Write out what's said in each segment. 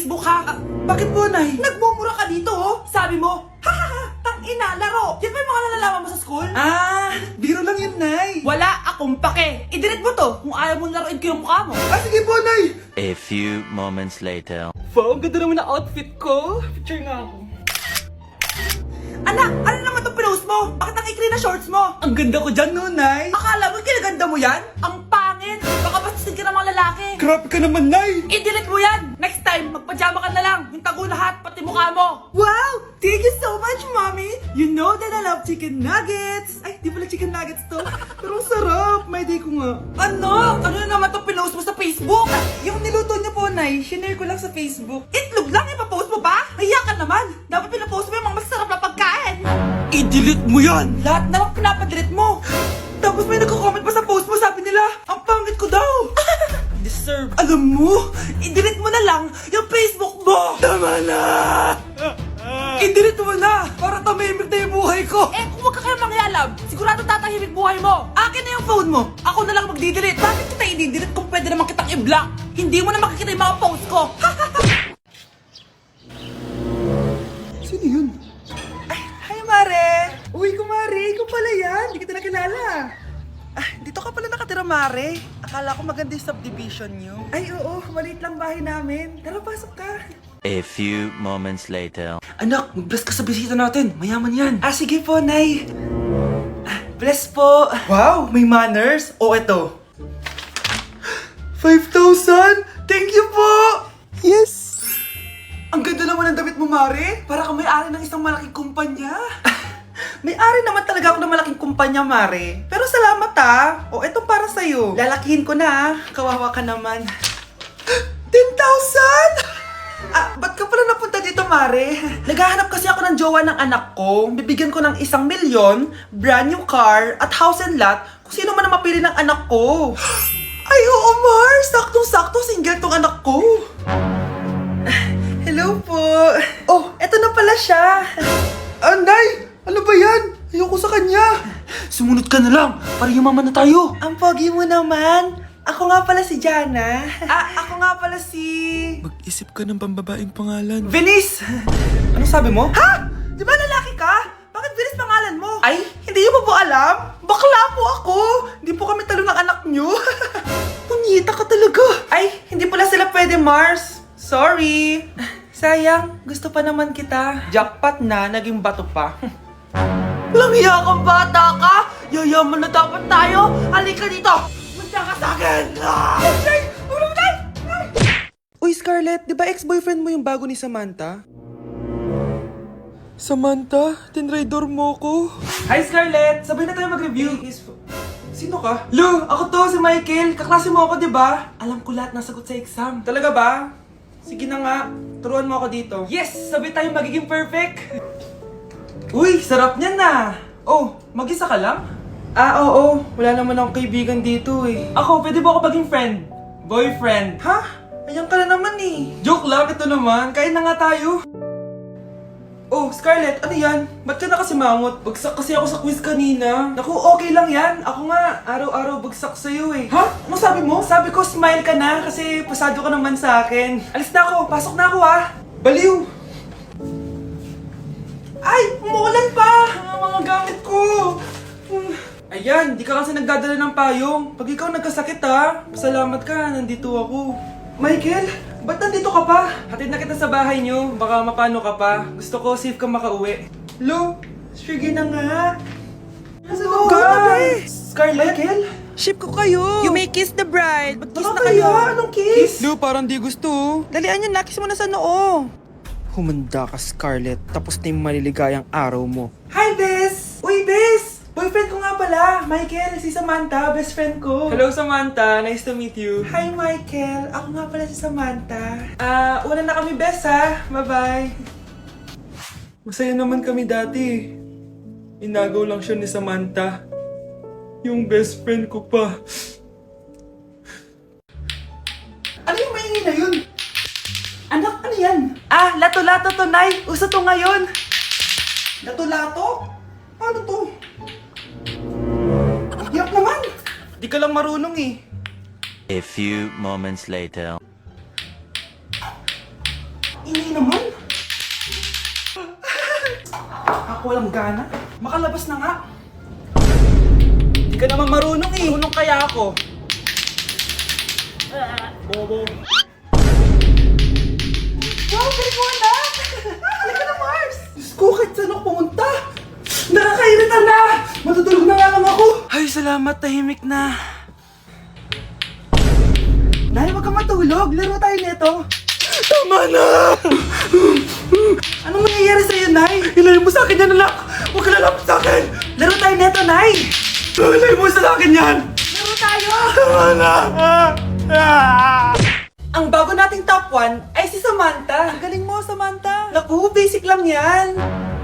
Facebook ha? Bakit po, Nay? Nagmumura ka dito oh. Sabi mo, hahaha, tangina, laro. Yan ba yung mga nalalaman mo sa school? Biro lang yun, Nay. Wala akong pake. I-delete mo to kung ayaw mo laruin ko yung mukha mo. Sige po, Nay. A few moments later. Wow, ang ganda naman na outfit ko. Picture nga ako. Anak, ano naman itong pinost mo? Bakit ang ikli na shorts mo? Ang ganda ko dyan, no, Nay. Akala mo kinaganda mo yan? Ang pangit. Baka bastusin ka ng mga lalaki. Grabe ka naman, Nay. I-delete mo yan. Next time, magpajama ka na lang. Yung tago lahat, pati mukha mo. Wow! Thank you so much, Mommy! You know that I love chicken nuggets! Ay, di pala chicken nuggets to. Pero sarap! May day ko nga. Ano? Ano na naman itong pinost mo sa Facebook? Yung niluto niyo po, Nay, shinare ko lang sa Facebook. Itlog lang ipapost mo ba? Hiya ka naman. Dapat pinapost mo yung mga masarap na pagkain. I-delete mo yan. Lahat na lang pinapadelete mo. Tapos may nagko-comment pa sa post mo, sabi nila, ang pangit ko daw! Deserve. Alam mo, I-delete mo na lang yung Facebook mo. tama na! I-delete mo na! Para tamimik na yung buhay ko! Eh, kung wag ka kaya mangyalam, sigurado tatahimik buhay mo. Akin na yung phone mo! Ako na lang magdi-delete. Bakit kita i-delete kung pwede naman kitang i-block? Hindi mo na makikita yung mga post ko. Sino yun? Ay, hi Mare! Uy, kumare, ikaw pala yan. Hindi kita nakilala. Dito ka pala nakatira, Mare. Akala ko maganda yung subdivision nyo. Ay, oo. Maliit lang bahay namin. Tara, pasok ka. A few moments later. Anak, mag-bless ka sa bisita natin. Mayaman yan. Sige po, Nay. Bless po. Wow, may manners. O, eto. 5,000! Thank you po! Yes! Ang ganda naman ng damit mo, Mare. Para kang may-ari ng isang malaking kumpanya. May-ari naman talaga ako ng malaking kumpanya, Mare. Pero salamat O, eto para sa'yo. Lalakihin ko na Kawawa ka naman. 10,000! Ba't ka pala napunta dito, Mare? Naghahanap kasi ako ng jowa ng anak ko. Bibigyan ko ng 1,000,000, brand new car, at house and lot kung sino man ang mapili ng anak ko. Ay, oo, Mar! Saktong-sakto, single tong anak ko. Hello po. Oh, eto na pala siya. Nay! Ano ba yan? Ayoko sa kanya. Sumunod ka na lang, para yumaman na tayo. Ang pogi mo naman. Ako nga pala si Jana. Ako nga pala si... Mag-isip ka ng pambabaeng pangalan. Venice! Ano sabi mo? Ha? Di ba lalaki ka? Bakit Venice pangalan mo? Ay, hindi niyo po alam? Bakla po ako! Hindi po kami talo ng anak niyo. Punyita ka talaga. Ay, hindi pala sila pwede, Mars. Sorry. Sayang, gusto pa naman kita. Jackpot na, naging bato pa. Langya kang bata ka. Yayaman na dapat tayo. Halika dito. Punta ka sa akin. Uy, Scarlett, di ba ex-boyfriend mo yung bago ni Samantha? Samantha, tinraidor mo ko. Hi, Scarlett! Sabay na tayo mag-review. Sino ka? Lu, ako to, si Michael. Kaklase mo ako, di ba? Alam ko lahat ng sagot sa exam. Talaga ba? Sige na nga, turuan mo ako dito. Yes! Sabay tayo magiging perfect! Uy, sarap niyan na! Oh, mag-isa ka lang? Oo. Wala naman akong kaibigan dito Ako, pwede ba ako maging friend? Boyfriend? Ha? Ayan ka na naman Joke lang, ito naman. Kain na nga tayo. Oh, Scarlett, ano yan? Ba't ka na kasi mangot? Bagsak kasi ako sa quiz kanina. Naku, okay lang yan. Ako nga, araw-araw bagsak sa'yo Ha? Ano sabi mo? Sabi ko, smile ka na kasi pasado ka naman sa akin. Alis na ako, pasok na ako Baliw! Ay, umuulan pa! Ang mga gamit ko! Ayan, di ka kasi nagdadala ng payong. Pag ikaw nagkasakit pasalamat ka, nandito ako. Michael, ba't nandito ka pa? Hatid na kita sa bahay niyo, baka mapano ka pa. Gusto ko safe kang makauwi. Lo, sige na nga. Go na, Scarlett? Michael? Ship ko kayo! You may kiss the bride! Mag-kiss Tara na kayo! kaya, anong kiss? Lo, parang di gusto. Dalian nyo, nakis mo na sa noo! Humanda ka, Scarlett. Tapos na yung maliligayang araw mo. Hi, Bes! Uy, Bes! Boyfriend ko nga pala, Michael, si Samantha, best friend ko. Hello, Samantha. Nice to meet you. Hi, Michael. Ako nga pala si Samantha. Una na kami, Bes, Bye-bye. Masaya naman kami dati. Inagaw lang siya ni Samantha. Yung best friend ko pa. Ano yung maingay na yun? Anak, ano yan? Lato-lato to, Nay. Uso to ngayon. Lato-lato? Paano to? Hirap naman. Di ka lang marunong A few moments later. Ingay naman. Ako walang gana. Makalabas na nga. Hindi ka naman marunong eh. Marunong kaya ako. Bobo. Wow, galing mo anak! Halika na, Mars! Diyos ko, kahit saan ako pumunta! Nakakairita na! Matutulog na nga lang ako! Ay, salamat, tahimik na. Nay, wag kang matulog. Laro tayo nito. Tama na! Anong nangyayari sa'yo, Nay? Ilayo mo sa akin yan, anak! Huwag ka lalapit sa akin! Laro tayo neto, Nay! Ilayo mo sa akin yan! Laro tayo! Tama na! Ang bago nating top 1 ay si Samantha. Ang galing mo, Samantha. Naku, basic lang yan.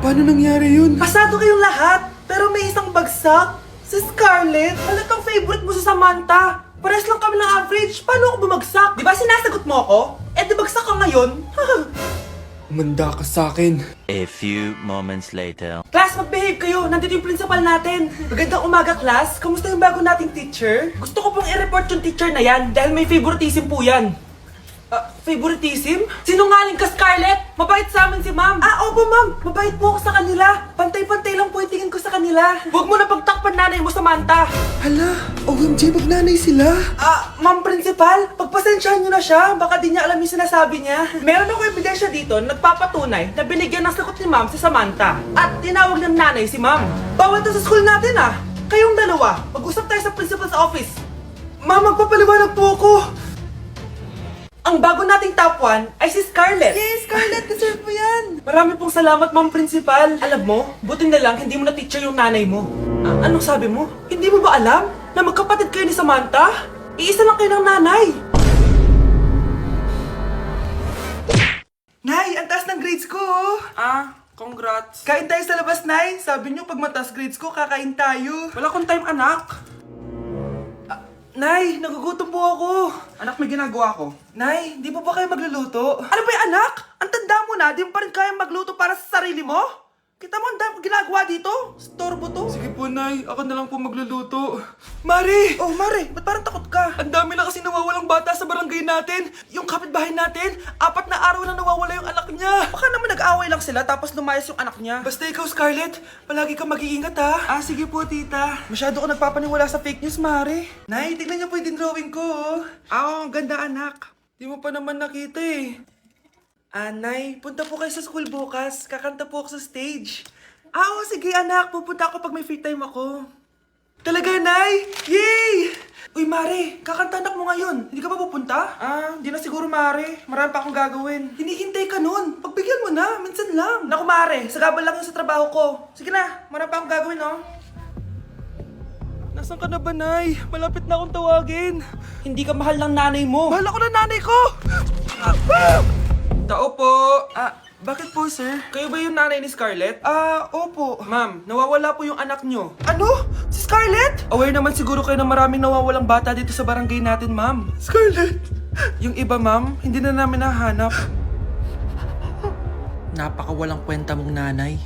Paano nangyari yun? Pasado kayong lahat, pero may isang bagsak. Si Scarlett, halatang favorite mo sa Samantha. Pares lang kami ng average. Paano ako bumagsak? Di ba sinasagot mo ako? Eh, di bagsak ka ngayon. Umanda ka sa akin. A few moments later. Class, mag-behave kayo. Nandito yung principal natin. Magandang umaga, class. Kamusta yung bago nating teacher? Gusto ko pong i-report yung teacher na yan dahil may favoritism po yan. Favoritism? Sinungaling ka, Scarlett! Mabait sa amin si ma'am! Opo ma'am! Mabait po ako sa kanila! Pantay-pantay lang po yung tingin ko sa kanila! Huwag mo na pagtakpan nanay mo, Samantha! Hala, OMG, magnanay sila. Ma'am Principal, pagpasensyahan niyo na siya. Baka di niya alam yung sinasabi niya. Meron ako ebidensya dito na nagpapatunay na binigyan ng sagot ni ma'am si Samantha. At tinawag ng nanay si ma'am. Bawal to sa school natin Kayong dalawa, mag-usap tayo sa principal's office. Ma'am, magpapaliwanag po ako. Ang bago nating top 1 ay si Scarlett. Yes, Scarlett, deserve mo yan. Marami pong salamat, Ma'am Principal. Alam mo, buti na lang hindi mo na-teacher yung nanay mo. Anong sabi mo? Hindi mo ba alam na magkapatid kayo ni Samantha? Iisa lang kayo ng nanay. Nay, ang taas ng grades ko. Congrats. Kain tayo sa labas, Nay. Sabi niyo pag mataas grades ko, kakain tayo. Wala akong time, anak. Nay, nagugutom po ako. Anak, may ginagawa ko. Nay, di po ba kayo magluluto? Ano ba yung anak? Ang tanda mo na, di mo pa rin kaya magluto para sa sarili mo? Kita mo ang dami ginagawa dito? Storbo to. Sige po, Nay. Ako na lang po magluluto. Mari! Oh, Mare, ba't parang takot ka? Ang dami na kasi nawawalang bata sa barangay natin. Yung kapitbahay natin, 4 na araw na nawawala yung anak niya. Baka naman nag-away lang sila tapos lumayas yung anak niya. Basta ikaw, Scarlett, palagi kang mag-iingat ha. Sige po, tita. Masyado ko nagpapaniwala sa fake news, Mare. Nay, tignan niyo po yung drawing ko. Ang ganda, anak. Di mo pa naman nakita eh. Nay, punta po kayo sa school bukas. Kakanta po ako sa stage. Oo, sige anak. Pupunta ako pag may free time ako. Talaga, Nay? Yay! Uy, Mare, kakanta anak mo ngayon. Hindi ka ba pupunta? Hindi na siguro, Mare. Marami pa akong gagawin. Hinihintay ka nun. Pagbigyan mo na. Minsan lang. Naku, Mare. Sagabal lang yun sa trabaho ko. Sige na. Marami pa akong gagawin, no? Nasaan ka na ba, Nay? Malapit na akong tawagin. Hindi ka mahal ng nanay mo. Mahal ako ng nanay ko! Tao po! Bakit po, sir? Kayo ba yung nanay ni Scarlett? Opo. Ma'am, nawawala po yung anak nyo. Ano? Si Scarlett? Aware naman siguro kayo na maraming nawawalang bata dito sa barangay natin, ma'am. Scarlett! Yung iba, ma'am, hindi na namin nahanap. Napakawalang kwenta mong nanay.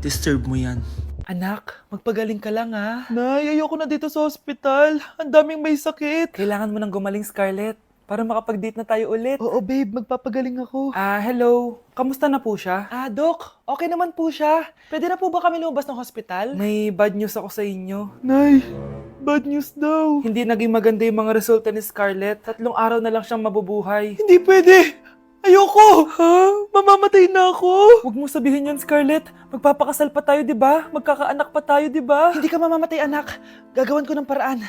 Disturb mo yan. Anak, magpagaling ka lang Nay, ayoko na dito sa ospital. Ang daming may sakit. Kailangan mo nang gumaling, Scarlett. Para makapag-date na tayo ulit. Oo, babe, magpapagaling ako. Hello. Kamusta na po siya? Doc, okay naman po siya. Pwede na po ba kami lumabas ng hospital? May bad news ako sa inyo. Nay, bad news daw. Hindi naging maganda yung mga resulta ni Scarlett. 3 araw na lang siyang mabubuhay. Hindi pwede. Ayoko! Ha? Mamamatay na ako! Huwag mo sabihin yan, Scarlett. Magpapakasal pa tayo, di ba? Magkakaanak pa tayo, di ba? Hindi ka mamamatay, anak. Gagawan ko ng paraan.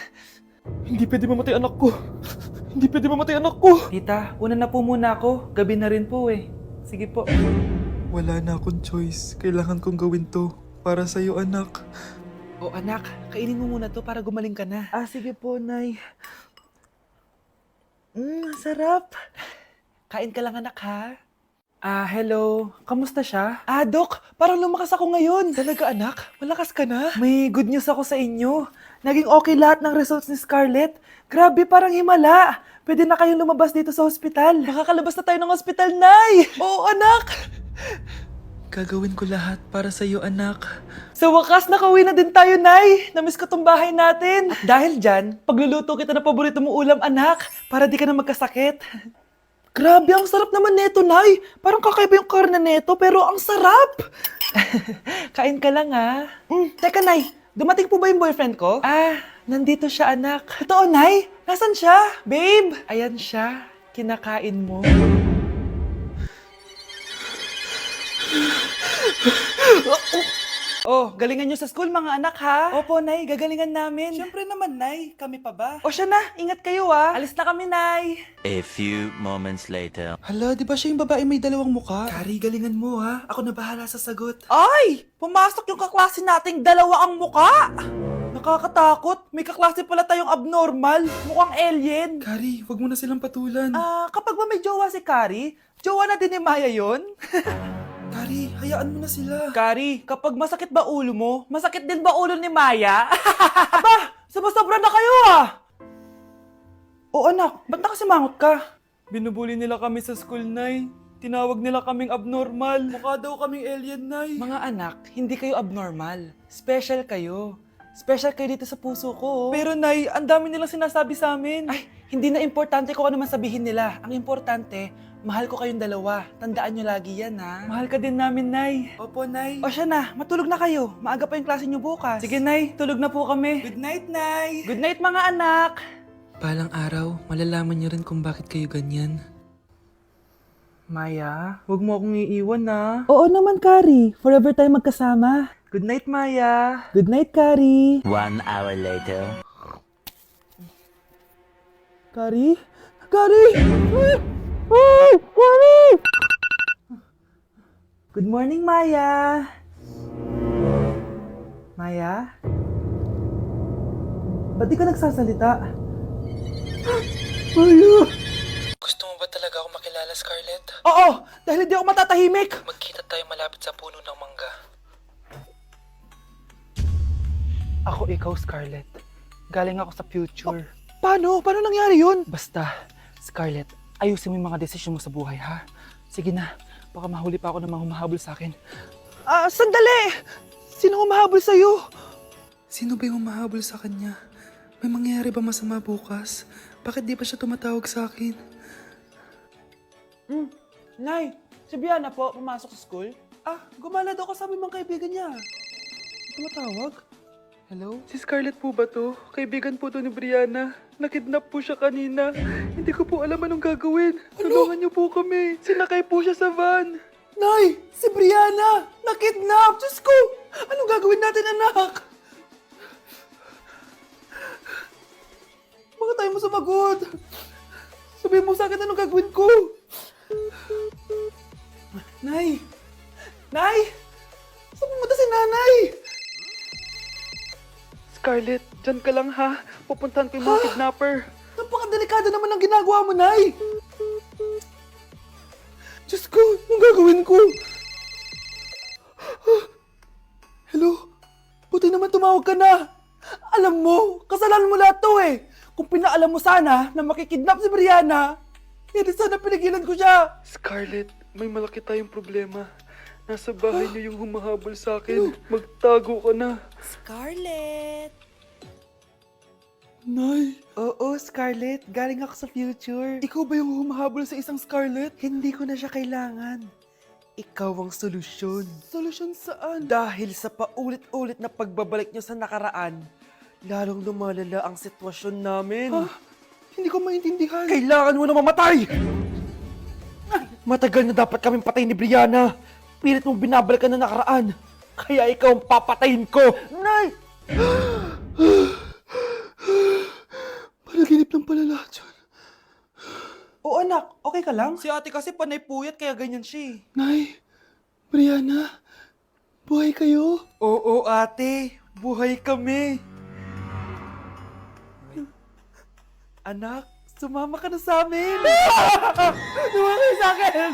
Hindi pwede mamatay anak ko. Hindi pwede mamatay anak ko. Tita, una na po muna ako. Gabi na rin po eh. Sige po. Wala na akong choice. Kailangan kong gawin to. Para sa'yo, anak. Anak, kainin mo muna to para gumaling ka na. Sige po, Nay. Sarap. Kain ka lang, anak, ha? Hello. Kamusta siya? Doc, parang lumakas ako ngayon. Talaga, anak? Malakas ka na? May good news ako sa inyo. Naging okay lahat ng results ni Scarlett. Grabe, parang himala. Pwede na kayong lumabas dito sa ospital. Makakalabas na tayo ng ospital, Nay! Oo, anak! Gagawin ko lahat para sa'yo, anak. Sa wakas, nakauwi na din tayo, Nay! Namiss ko tong bahay natin. At dahil dyan, pagluluto kita ng paborito mong ulam, anak, para di ka na magkasakit. Grabe, ang sarap naman neto, Nay. Parang kakaiba yung karne neto, pero ang sarap. Kain ka lang, ha? Teka, Nay. Dumating po ba yung boyfriend ko? Nandito siya, anak. Totoo, Nay? Nasaan siya? Babe? Ayan siya. Kinakain mo. Oh, galingan nyo sa school, mga anak, ha? Opo, Nay. Gagalingan namin. Siyempre naman, Nay. Kami pa ba? O siya na. Ingat kayo, ha? Alis na kami, Nay. A few moments later. Hala, di ba siya yung babae may dalawang muka? Kari, galingan mo ha. Ako na bahala sa sagot. Ay! Pumasok yung kaklase nating dalawa ang muka! Nakakatakot. May kaklase pala tayong abnormal. Mukhang alien. Kari, wag mo na silang patulan. Kapag ba may jowa si Kari, jowa na din ni Maya yon? Kari, hayaan mo na sila. Kari, kapag masakit ba ulo mo, masakit din ba ulo ni Maya? Aba, sumasobra na kayo O anak, ba't nakasimangot ka? Binubuli nila kami sa school, Nay. Tinawag nila kaming abnormal. Mukha daw kaming alien, Nay. Mga anak, hindi kayo abnormal. Special kayo. Special kayo dito sa puso ko. Pero Nay, ang dami nilang sinasabi sa amin. Ay, hindi na importante kung ano man sabihin nila. Ang importante, mahal ko kayong dalawa. Tandaan nyo lagi yan, ha? Mahal ka din namin, Nay. Opo, Nay. O siya na, matulog na kayo. Maaga pa yung klase nyo bukas. Sige, Nay, tulog na po kami. Good night, Nay. Good night, mga anak. Palang araw, malalaman niyo rin kung bakit kayo ganyan. Maya, huwag mo akong iiwan na. Oo naman, Kari. Forever tayo magkasama. Good night, Maya. Good night, Kari. 1 hour later. Kari? Kari! Kari! Good morning, Maya. Maya? Ba't di ka nagsasalita? Maya! Gusto mo ba talaga ako makilala, Scarlett? Oo! Dahil hindi ako matatahimik! Magkita tayo malapit sa puno ng mangga. Ako ikaw, Scarlett. Galing ako sa future. Paano? Paano nangyari yun? Basta, Scarlett, ayusin mo yung mga desisyon mo sa buhay, ha? Sige na, baka mahuli pa ako ng mga humahabol sa akin. Sandali! Sino humahabol sa'yo? Sino ba yung humahabol sa kanya? May mangyayari ba masama bukas? Bakit di pa siya tumatawag sa akin? Nay, si Biana po, pumasok sa school. Gumala daw kasama yung mga kaibigan niya. Tumatawag? Hello? Si Scarlett po ba to? Kaibigan po to ni Brianna. Nakidnap po siya kanina. Hindi ko po alam anong gagawin. Tulungan niyo po kami. Sinakay po siya sa van. Nay, si Brianna! Nakidnap! Diyos ko! Anong gagawin natin, anak? Bakit tayo mo sumagot? Sabihin mo sa akin anong gagawin ko? Nay! Nay! Saan pumunta si nanay? Scarlett, dyan ka lang ha. Pupuntahan ko yung mga kidnapper. Napakadelikado naman ang ginagawa mo, Nay! Diyos ko, anong gagawin ko? Hello? Buti naman tumawag ka na. Alam mo, kasalanan mo lahat to eh. Kung pinaalam mo sana na makikidnap si Brianna, hindi sana pinigilan ko siya. Scarlett, may malaki tayong problema. Nasa bahay niyo yung humahabol sa akin. Magtago ka na. Scarlett! Nay! Oo, Scarlett. Galing ako sa future. Ikaw ba yung humahabol sa isang Scarlett? Hindi ko na siya kailangan. Ikaw ang solusyon. Solusyon saan? Dahil sa paulit-ulit na pagbabalik niyo sa nakaraan, lalong lumalala ang sitwasyon namin. Hindi ko maintindihan. Kailangan mo na mamatay! Matagal na dapat kaming patay ni Brianna. Pilit mong binabalikan na nakaraan. Kaya ikaw ang papatayin ko. Nay! Panaginip lang pala lahat yun. Oo anak, okay ka lang? Si ate kasi panay puyat kaya ganyan siya. Nay, Brianna, buhay kayo? Oo ate, buhay kami. Anak, sumama ka na sa amin. Sumama kayo sa akin.